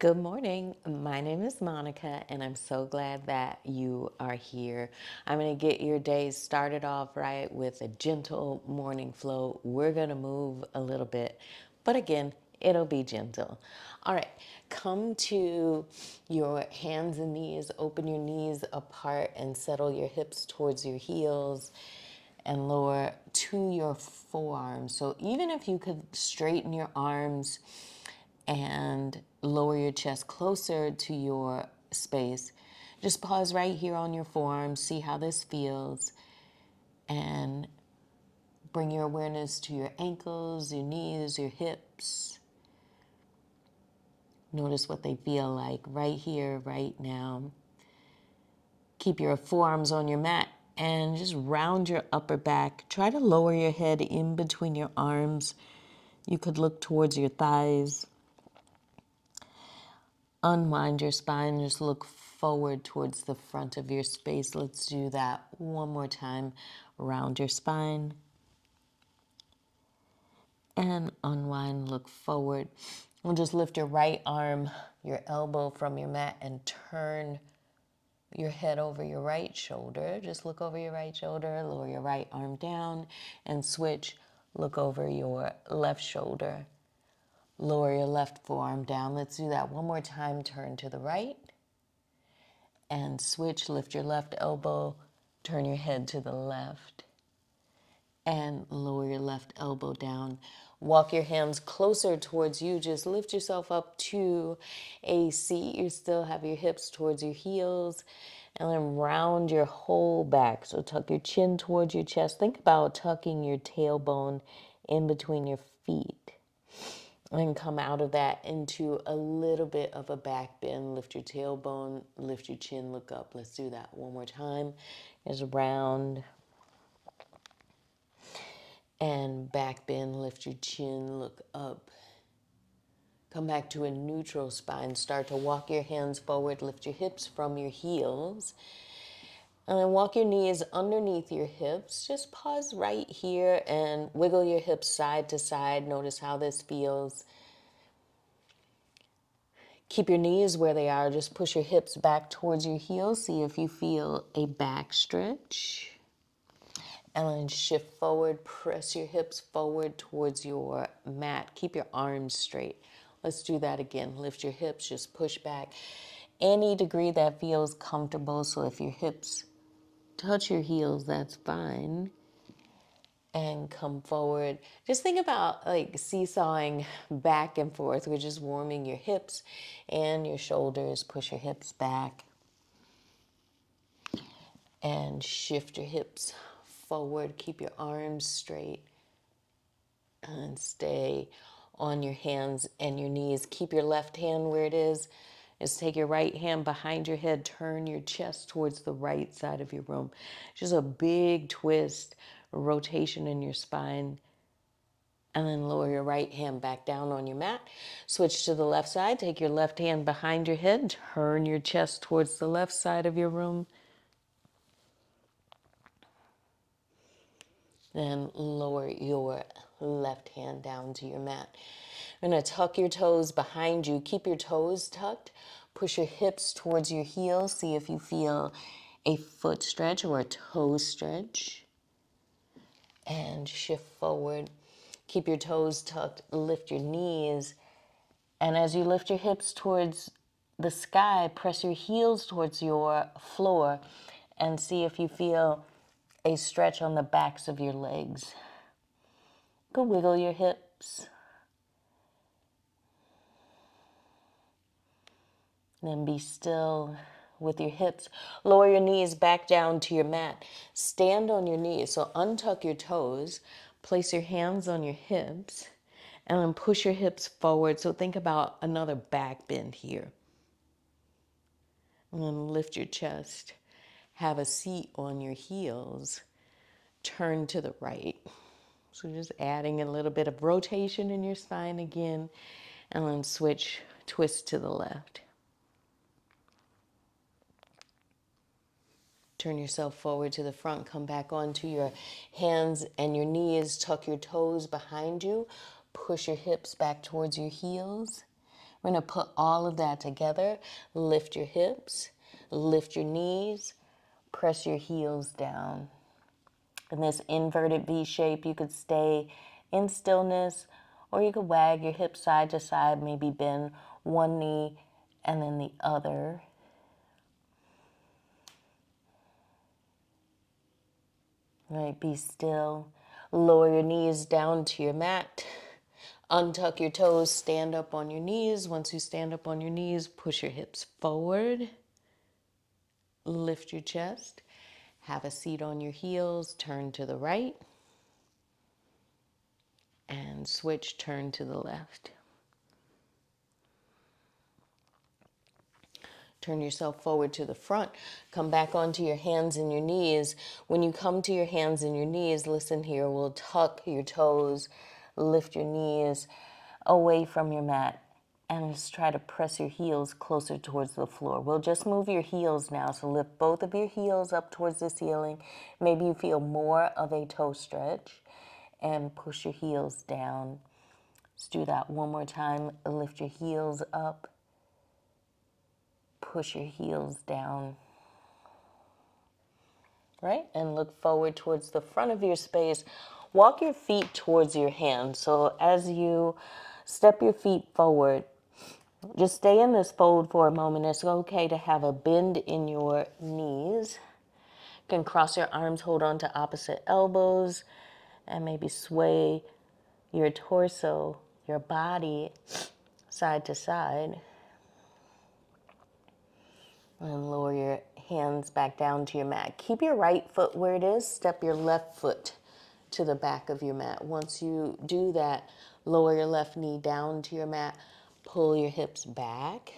Good morning. My name is Monica, and I'm so glad that you are here. I'm going to get your day started off right with a gentle morning flow. We're going to move a little bit, but again, it'll be gentle. All right, come to your hands and knees, open your knees apart, and settle your hips towards your heels and lower to your forearms. So even if you could straighten your arms and lower your chest closer to your space, just pause right here on your forearms, see how this feels, and bring your awareness to your ankles, your knees, your hips. Notice what they feel like right here, right now. Keep your forearms on your mat and just round your upper back. Try to lower your head in between your arms. You could look towards your thighs. Unwind your spine, just look forward towards the front of your space. Let's do that one more time. Round your spine and unwind, look forward. And just lift your right arm, your elbow from your mat, and turn your head over your right shoulder. Just look over your right shoulder, lower your right arm down, and switch. Look over your left shoulder. Lower your left forearm down. Let's do that one more time. Turn to the right and switch. Lift your left elbow, turn your head to the left, and lower your left elbow down. Walk your hands closer towards you. Just lift yourself up to a seat. You still have your hips towards your heels, and then round your whole back. So tuck your chin towards your chest. Think about tucking your tailbone in between your feet. And come out of that into a little bit of a back bend. Lift your tailbone, lift your chin, look up. Let's do that one more time. Just round and back bend, lift your chin, look up. Come back to a neutral spine. Start to walk your hands forward, lift your hips from your heels. And then walk your knees underneath your hips. Just pause right here and wiggle your hips side to side. Notice how this feels. Keep your knees where they are. Just push your hips back towards your heels. See if you feel a back stretch. And then shift forward. Press your hips forward towards your mat. Keep your arms straight. Let's do that again. Lift your hips. Just push back any degree that feels comfortable. So if your hips touch your heels, that's fine. And come forward. Just think about like seesawing back and forth. We're just warming your hips and your shoulders. Push your hips back and shift your hips forward. Keep your arms straight and stay on your hands and your knees. Keep your left hand where it is. Just take your right hand behind your head. Turn your chest towards the right side of your room. Just a big twist, rotation in your spine. And then lower your right hand back down on your mat. Switch to the left side. Take your left hand behind your head. Turn your chest towards the left side of your room. Then lower your left hand down to your mat. You're going to tuck your toes behind you. Keep your toes tucked. Push your hips towards your heels. See if you feel a foot stretch or a toe stretch. And shift forward. Keep your toes tucked. Lift your knees. And as you lift your hips towards the sky, press your heels towards your floor and see if you feel a stretch on the backs of your legs. Go wiggle your hips. Then be still with your hips. Lower your knees back down to your mat. Stand on your knees. So untuck your toes. Place your hands on your hips. And then push your hips forward. So think about another back bend here. And then lift your chest. Have a seat on your heels. Turn to the right. So just adding a little bit of rotation in your spine again. And then switch, twist to the left. Turn yourself forward to the front. Come back onto your hands and your knees. Tuck your toes behind you. Push your hips back towards your heels. We're going to put all of that together. Lift your hips, lift your knees, press your heels down. In this inverted V shape, you could stay in stillness, or you could wag your hips side to side, maybe bend one knee and then the other. Right, be still. Lower your knees down to your mat. Untuck your toes, stand up on your knees. Once you stand up on your knees, push your hips forward. Lift your chest. Have a seat on your heels, turn to the right. And switch, turn to the left. Turn yourself forward to the front. Come back onto your hands and your knees. When you come to your hands and your knees, listen here, we'll tuck your toes, lift your knees away from your mat, and just try to press your heels closer towards the floor. We'll just move your heels now. So lift both of your heels up towards the ceiling. Maybe you feel more of a toe stretch, and push your heels down. Let's do that one more time. Lift your heels up. Push your heels down, right? And look forward towards the front of your space. Walk your feet towards your hands. So as you step your feet forward, just stay in this fold for a moment. It's okay to have a bend in your knees. You can cross your arms, hold on to opposite elbows, and maybe sway your torso, your body, side to side. And lower your hands back down to your mat. Keep your right foot where it is. Step your left foot to the back of your mat. Once you do that, lower your left knee down to your mat. Pull your hips back.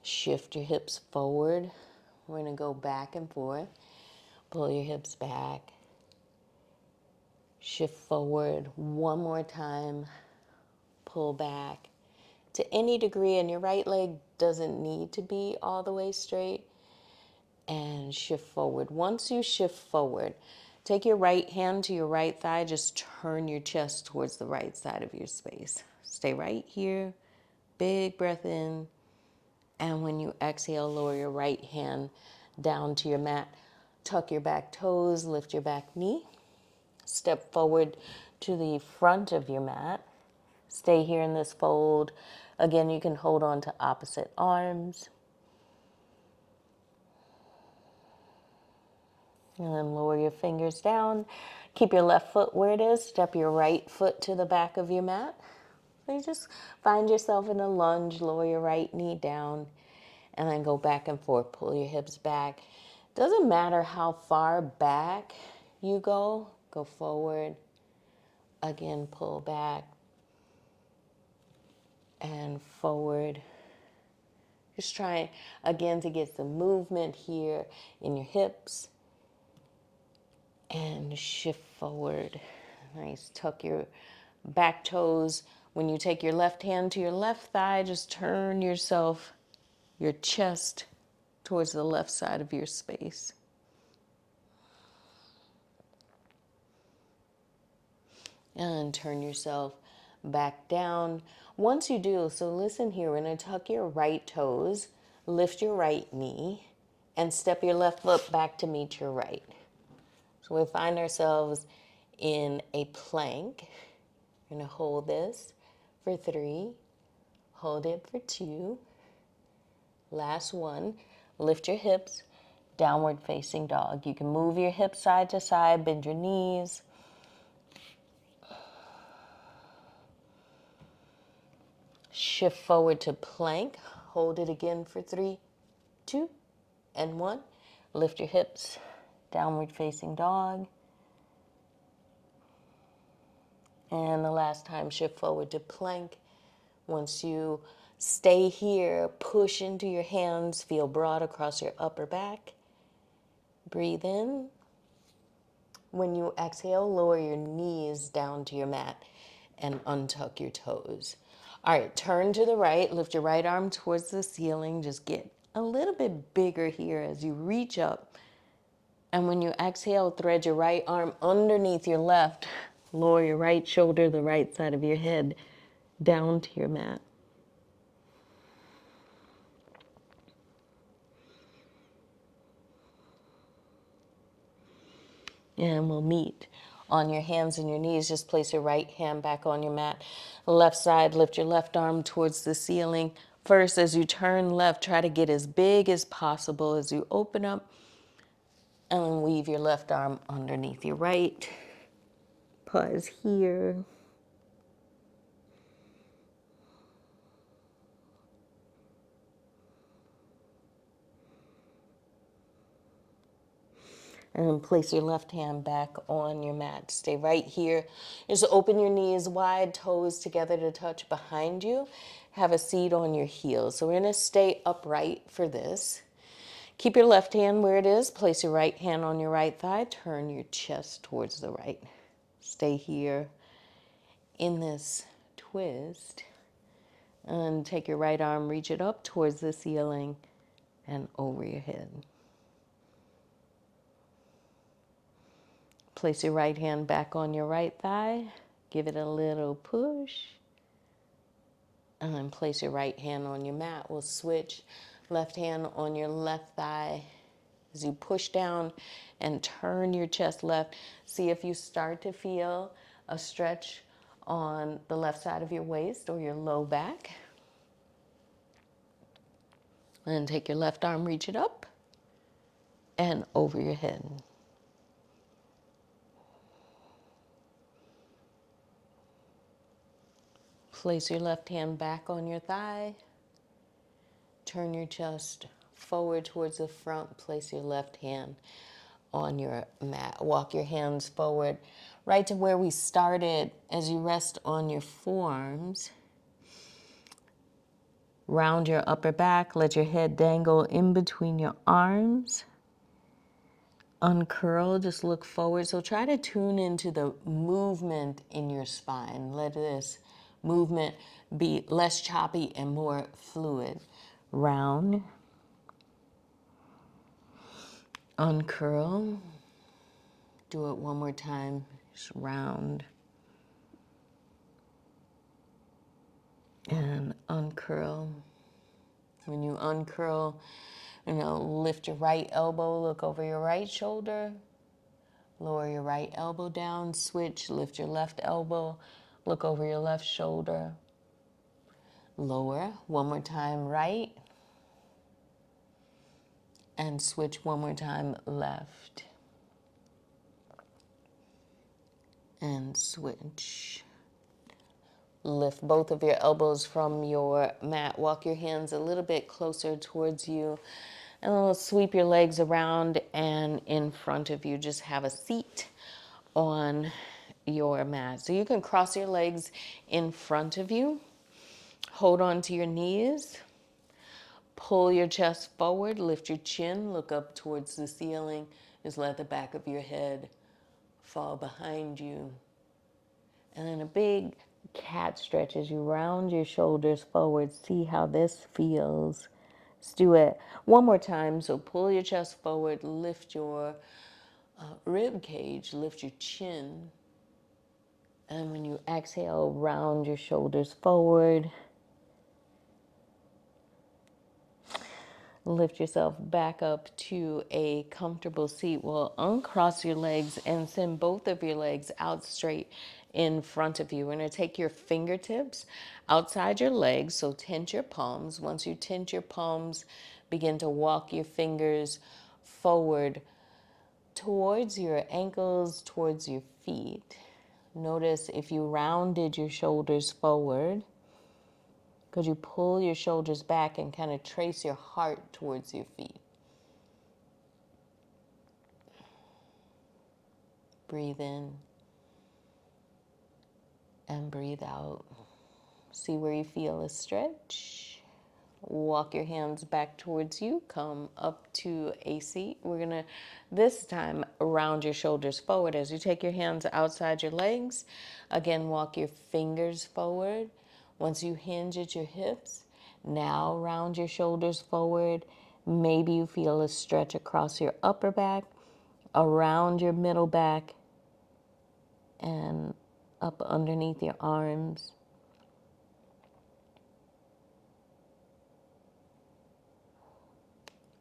Shift your hips forward. We're going to go back and forth. Pull your hips back. Shift forward one more time. Pull back. To any degree, and your right leg doesn't need to be all the way straight. And shift forward. Once you shift forward, take your right hand to your right thigh. Just turn your chest towards the right side of your space. Stay right here. Big breath in. And when you exhale, lower your right hand down to your mat. Tuck your back toes, lift your back knee. Step forward to the front of your mat. Stay here in this fold. Again, you can hold on to opposite arms. And then lower your fingers down. Keep your left foot where it is. Step your right foot to the back of your mat. So you just find yourself in a lunge. Lower your right knee down. And then go back and forth. Pull your hips back. Doesn't matter how far back you go. Go forward. Again, pull back. And forward. Just try again to get some movement here in your hips. And shift forward. Nice. Tuck your back toes. When you take your left hand to your left thigh, just turn yourself, your chest, towards the left side of your space. And turn yourself back down. Once you do, so listen here, we're going to tuck your right toes, lift your right knee, and step your left foot back to meet your right. So we find ourselves in a plank. We're going to hold this for 3, hold it for 2. Last one, lift your hips, downward facing dog. You can move your hips side to side, bend your knees. Shift forward to plank, hold it again for 3, 2, and 1. Lift your hips, downward facing dog. And the last time, shift forward to plank. Once you stay here, push into your hands, feel broad across your upper back. Breathe in. When you exhale, lower your knees down to your mat and untuck your toes. All right, turn to the right, lift your right arm towards the ceiling. Just get a little bit bigger here as you reach up. And when you exhale, thread your right arm underneath your left. Lower your right shoulder, the right side of your head down to your mat. And we'll meet on your hands and your knees. Just place your right hand back on your mat. Left side, lift your left arm towards the ceiling. First, as you turn left, try to get as big as possible as you open up. And then weave your left arm underneath your right. Pause here. And then place your left hand back on your mat. Stay right here. Just open your knees wide, toes together to touch behind you. Have a seat on your heels. So we're going to stay upright for this. Keep your left hand where it is. Place your right hand on your right thigh. Turn your chest towards the right. Stay here in this twist. And take your right arm, reach it up towards the ceiling and over your head. Place your right hand back on your right thigh. Give it a little push. And then place your right hand on your mat. We'll switch. Left hand on your left thigh. As you push down and turn your chest left, see if you start to feel a stretch on the left side of your waist or your low back. And then take your left arm, reach it up and over your head. Place your left hand back on your thigh. Turn your chest forward towards the front. Place your left hand on your mat. Walk your hands forward right to where we started. As you rest on your forearms, round your upper back. Let your head dangle in between your arms. Uncurl, just look forward. So try to tune into the movement in your spine. Let this movement be less choppy and more fluid. Round. Uncurl. Do it one more time. Just round. And uncurl. When you uncurl, lift your right elbow, look over your right shoulder. Lower your right elbow down, switch, lift your left elbow, look over your left shoulder. Lower, one more time, right. And switch one more time, left. And switch. Lift both of your elbows from your mat. Walk your hands a little bit closer towards you. And then we'll sweep your legs around and in front of you. Just have a seat on your mat. So you can cross your legs in front of you. Hold on to your knees. Pull your chest forward. Lift your chin. Look up towards the ceiling. Just let the back of your head fall behind you. And then a big cat stretch as you round your shoulders forward. See how this feels. Let's do it one more time. So pull your chest forward, lift your rib cage, lift your chin. And when you exhale, round your shoulders forward. Lift yourself back up to a comfortable seat. We'll uncross your legs and send both of your legs out straight in front of you. We're going to take your fingertips outside your legs, so tense your palms. Once you tense your palms, begin to walk your fingers forward towards your ankles, towards your feet. Notice if you rounded your shoulders forward, could you pull your shoulders back and kind of trace your heart towards your feet? Breathe in and breathe out. See where you feel a stretch. Walk your hands back towards you. Come up to a seat. We're going to, this time, round your shoulders forward. As you take your hands outside your legs, again, walk your fingers forward. Once you hinge at your hips, now round your shoulders forward. Maybe you feel a stretch across your upper back, around your middle back, and up underneath your arms.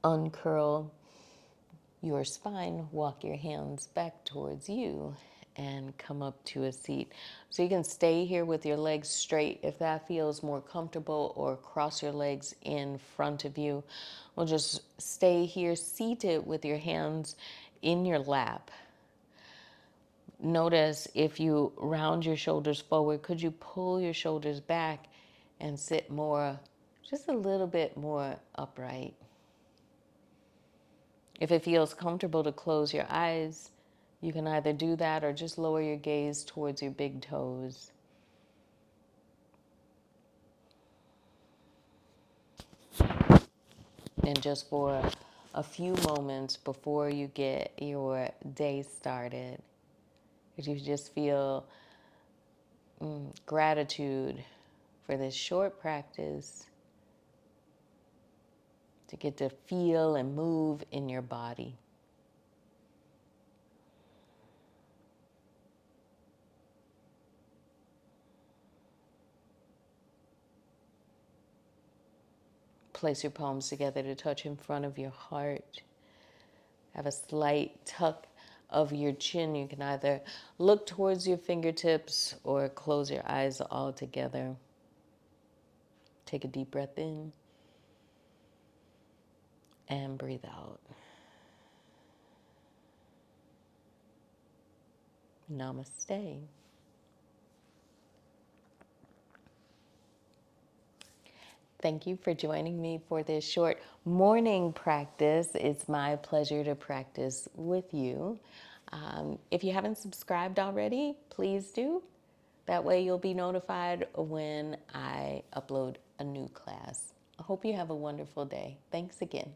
Uncurl your spine, walk your hands back towards you, and come up to a seat. So you can stay here with your legs straight if that feels more comfortable, or cross your legs in front of you. We'll just stay here seated with your hands in your lap. Notice if you round your shoulders forward, could you pull your shoulders back and sit more, just a little bit more upright? If it feels comfortable to close your eyes, you can either do that or just lower your gaze towards your big toes. And just for a few moments before you get your day started, if you just feel gratitude for this short practice to get to feel and move in your body. Place your palms together to touch in front of your heart. Have a slight tuck of your chin. You can either look towards your fingertips or close your eyes altogether. Take a deep breath in and breathe out. Namaste. Thank you for joining me for this short morning practice. It's my pleasure to practice with you. If you haven't subscribed already, please do. That way you'll be notified when I upload a new class. I hope you have a wonderful day. Thanks again.